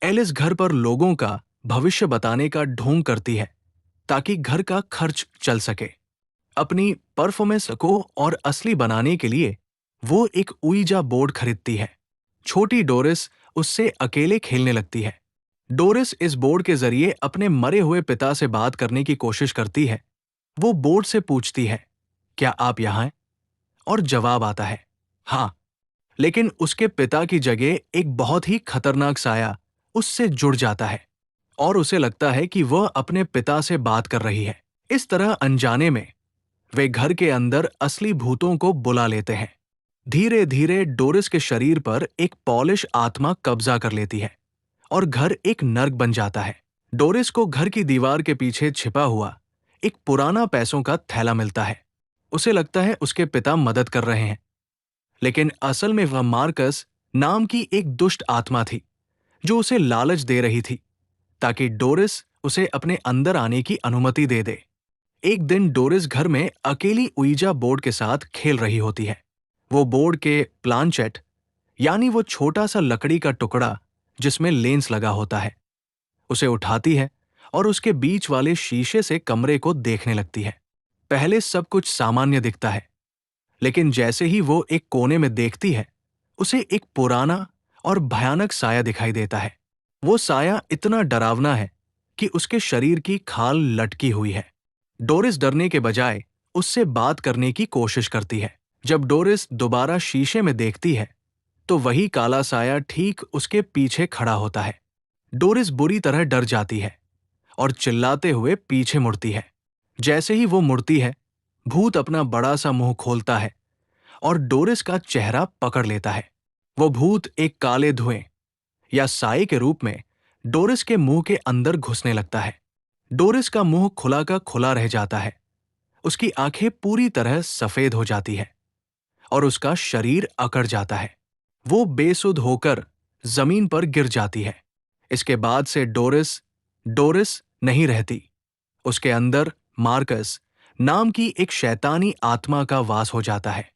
Alice घर पर लोगों का भविष्य बताने का ढोंग करती है ताकि घर का खर्च चल सके। अपनी परफॉर्मेंस को और असली बनाने के लिए वो एक उइजा बोर्ड खरीदती है। छोटी डोरिस उससे अकेले खेलने लगती है। डोरिस इस बोर्ड के जरिए अपने मरे हुए पिता से बात करने की कोशिश करती है। वो बोर्ड से पूछती है, क्या आप यहाँ हैं? और जवाब आता है, हाँ। लेकिन उसके पिता की जगह एक बहुत ही खतरनाक साया उससे जुड़ जाता है और उसे लगता है कि वह अपने पिता से बात कर रही है। इस तरह अनजाने में वे घर के अंदर असली भूतों को बुला लेते हैं। धीरे धीरे डोरिस के शरीर पर एक पॉलिश आत्मा कब्जा कर लेती है और घर एक नर्क बन जाता है। डोरिस को घर की दीवार के पीछे छिपा हुआ एक पुराना पैसों का थैला मिलता है। उसे लगता है उसके पिता मदद कर रहे हैं, लेकिन असल में वह मार्कस नाम की एक दुष्ट आत्मा थी जो उसे लालच दे रही थी ताकि डोरिस उसे अपने अंदर आने की अनुमति दे दे। एक दिन डोरिस घर में अकेली उइजा बोर्ड के साथ खेल रही होती है। वो बोर्ड के प्लानचेट यानी वो छोटा सा लकड़ी का टुकड़ा जिसमें लेंस लगा होता है, उसे उठाती है और उसके बीच वाले शीशे से कमरे को देखने लगती है। पहले सब कुछ सामान्य दिखता है, लेकिन जैसे ही वो एक कोने में देखती है, उसे एक पुराना और भयानक साया दिखाई देता है। वो साया इतना डरावना है कि उसके शरीर की खाल लटकी हुई है। डोरिस डरने के बजाय उससे बात करने की कोशिश करती है। जब डोरिस दोबारा शीशे में देखती है, तो वही काला साया ठीक उसके पीछे खड़ा होता है। डोरिस बुरी तरह डर जाती है और चिल्लाते हुए पीछे मुड़ती है। जैसे ही वो मुड़ती है, भूत अपना बड़ा सा मुंह खोलता है और डोरिस का चेहरा पकड़ लेता है। वो भूत एक काले धुएं या साए के रूप में डोरिस के मुंह के अंदर घुसने लगता है। डोरिस का मुंह खुला का खुला रह जाता है। उसकी आंखें पूरी तरह सफेद हो जाती है और उसका शरीर अकड़ जाता है। वो बेसुध होकर जमीन पर गिर जाती है। इसके बाद से डोरिस डोरिस नहीं रहती। उसके अंदर मार्कस नाम की एक शैतानी आत्मा का वास हो जाता है।